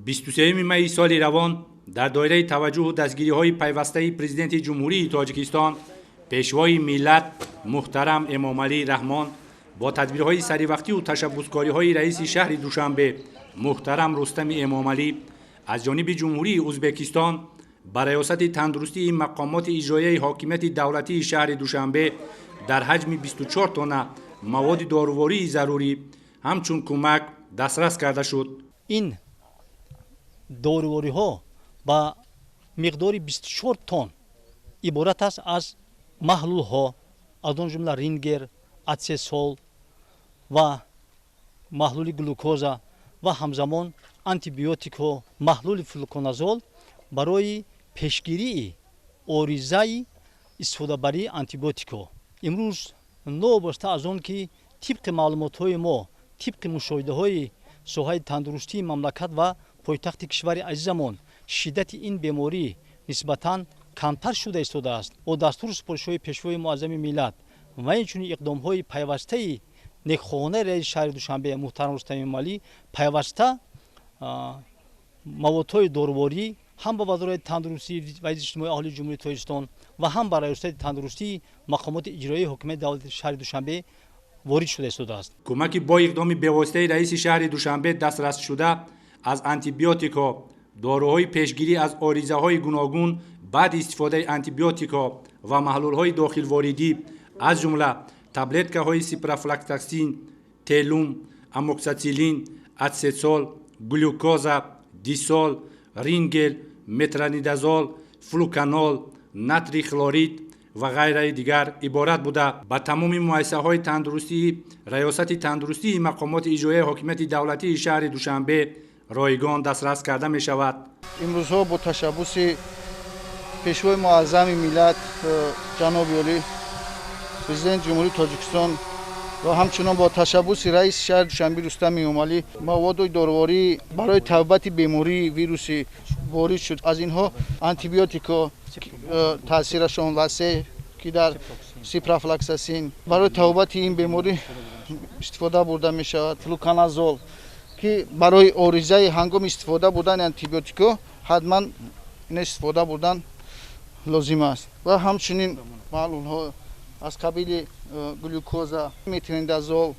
23 می سال روان در دایره توجه و دستگیری‌های پیوسته پرزیدنت جمهوری تاجیکستان پیشوای ملت محترم امام علی رحمان با تدبیرهای سریوقتی و تشبثکاری‌های رئیس شهر دوشنبه محترم رستم امام علی از جانب جمهوری ازبکستان برای ریاست تندرستی مقامات اجرایی حاکمیت دولتی شهر دوشنبه در حجم 24 تن مواد دارویی ضروری همچون کمک دسترس کرده شد. این دارویی ها با مقدار 24 تن عبارت است از محلول ها از آن جمله رینگر، اتسسول و محلول گلوکوز و همزمان آنتیبیوتیک ها محلول فلوکنازول برای پیشگیری اوریزای استفاده بری آنتیبیوتیک ها. امروز نوبسته از آن که طبق معلومات های ما طبق مشاهده های سوهای تندرستی مملکت و پایتخت کشور عزیزمان شدت این بیماری نسبتاً کمتر شده است و دستور سپارش‌های پیشوای معظم ملت و اینچنین اقدام‌های پیوسته نیکخواهانه رئیس شهر دوشنبه محترم رستم امام علی پیوسته موادهای دارویی هم با وزارت تندرستی و اجتماعی اهالی جمهوری تاجیکستان و هم برای ریاست تندرستی مقامات اجرایی حکومت دولت شهر دوشنبه وارد شده است. کمکی با اقدام بی‌واسطه رئیس شهر دوشنبه دسترس شده از آنتیبیوتیکا، داروهای پیشگیری از آریزه‌های گوناگون بعد استفاده آنتیبیوتیکا و محلول‌های داخل واردی از جمله تابلت‌های سیپرافلاکساسین، تلوم، اموکسیسیلین، اتسسول، گلوکوز، دیسول، رینگل، مترونیدازول، فلوکانول، ناتری کلورید و غیره دیگر عبارت بوده با تمام مؤسسه‌های تندرستی ریاست تندرستی مقامات اجرایی حاکمیت دولتی شهر دوشنبه رایگان دسترس کرده می شود. امروزها با تشبث پیشوای معظم ملت جناب علی پرزیدنت جمهوری تاجیکستان و همچنان با تشبث رئیس شهر دوشنبه رستم امام علی مواد دارویی برای تبابت بیماری ویروس وارد شد. از اینها آنتیبیوتیکا تاثیرشان وسیع که در سیپرافلاکساسین برای تبابت این بیماری استفاده برده می شود. فلوکانازول که برای اوریزه هنگام استفاده بودن آنتیبیوتیکا حتما استفاده بودن لازم است و همچنین محلول ها از قبیل گلوکوز، مترونیدازول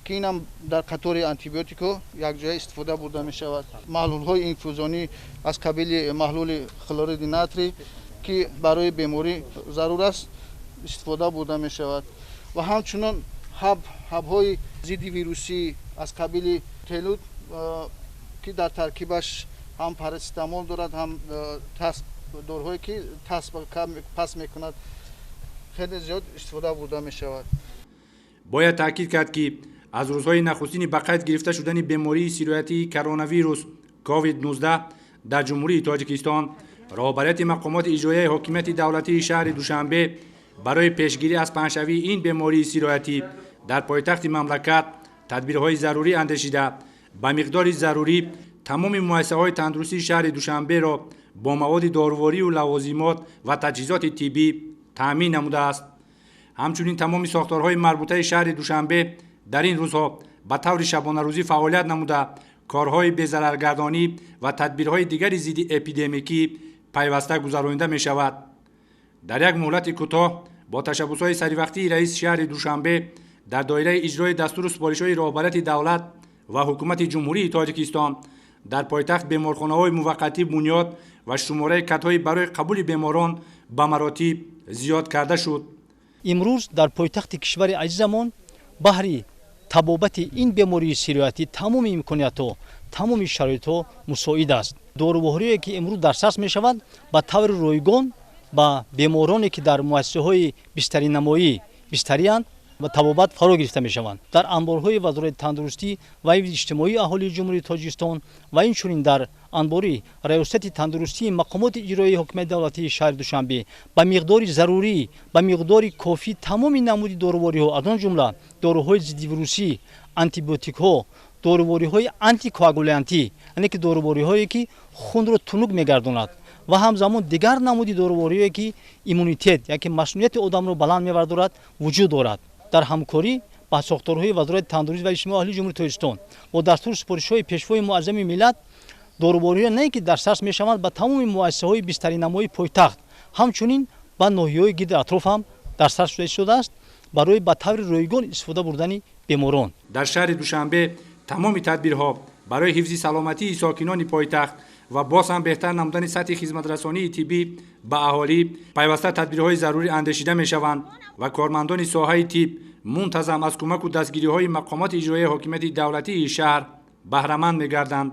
که این هم در قطار آنتیبیوتیکا یک جای استفاده برده می شود. محلول های اینفوزیونی از قبیل محلول کلورید ناتری که برای بیماری ضرور است استفاده برده می شود و همچنین حب های ضد ویروسی از قبیل تلود که در ترکیبش هم پاراستامول دارد هم داروهایی که پس میکند خیلی زیاد استفاده برده می شود. باید تاکید کرد که از روزهای نخستین به قید گرفته شدن بیماری سیرویتی کرونا ویروس کووید 19 در جمهوری تاجیکستان رهبریت مقامات اجرایی حاکمیت دولتی شهر دوشنبه برای پیشگیری از پنه‌شوی این بیماری سیرویتی در پایتخت مملکت تدبیرهای ضروری اندیشیده با مقدار ضروری تمام مؤسسه‌های تندرستی شهر دوشنبه را با مواد دارویی و لوازمات و تجهیزات طبی تامین نموده است. همچنین تمام ساختارهای مربوطه شهر دوشنبه در این روزها به طور شبانه روزی فعالیت نموده کارهای بی‌ضررگردانی و تدبیرهای دیگری ضد اپیدمیکی پیوسته گذرانده می شود. در یک مهلت کوتاه با تشبث‌های سریوقتی رئیس شهر دوشنبه در دایره اجرای دستور سپارش‌های رهبریت دولت و حکومت جمهوری تاجیکستان در پایتخت بیمارخانه‌های موقتی بنیاد و شماره کت‌های برای قبول بیماران به مراتب زیاد کرده شد. امروز در پایتخت کشور عزیزمان بهر تبابت این بیماری سیرویتی تمام امکانیت‌ها تمام شرایط‌ها مساعد است. دارویی که امروز دسترس می‌شود با طور رایگان با بیمارانی که در مؤسسه‌های بستری نمایی بستری‌اند و تبابت فرا گرفته می‌شوند. در انبارهای وزارت تندرستی و اجتماعی اهالی جمهوری تاجیکستان و اینچنین در انبار ریاست تندرستی مقامات اجرایی حکومت دولتی شهر دوشنبه با مقدار ضروری با مقدار کافی تمام نمود دارویی‌ها از آن جمله داروهای ضد ویروسی، آنتیبیوتیک‌ها، دارویی‌های آنتی کوآگولانتی یعنی که دارویی‌هایی که خون را تنک می‌گرداند و همزمان دیگر نمودی دارویی‌هایی که ایمونیتت یعنی که مسئولیت آدم را بلند می‌آورد وجود دارد. در همکاری با ساختارهای وزارت تندرستی و اجتماعی اهالی جمهوری تاجیکستان و دستور سپارش‌های پیشوای معظم ملت дорубориҳо не ки дар сарс мешаванд ба тамоми муассисаҳои бистаринамои пойтахт, ҳамчунин ба ноҳияҳои гирди атроф ҳам дар сар шудааст барои ба таври ройгон истифода бурдани беморон. дар шаҳри душанбе тамоми тадбирҳо барои ҳифзи саломатии сокинони пойтахт ва боз ҳам беҳтар намудани сатҳи хизматрасонии тиббӣ ба аҳолӣ пайваста тадбирҳои зарурӣ андешида мешаванд ва кормандони соҳаи тиб мунтазам аз кӯмаку дастгириҳои мақомоти иҷроияи ҳокимияти давлатии шаҳр баҳраманд мегарданд.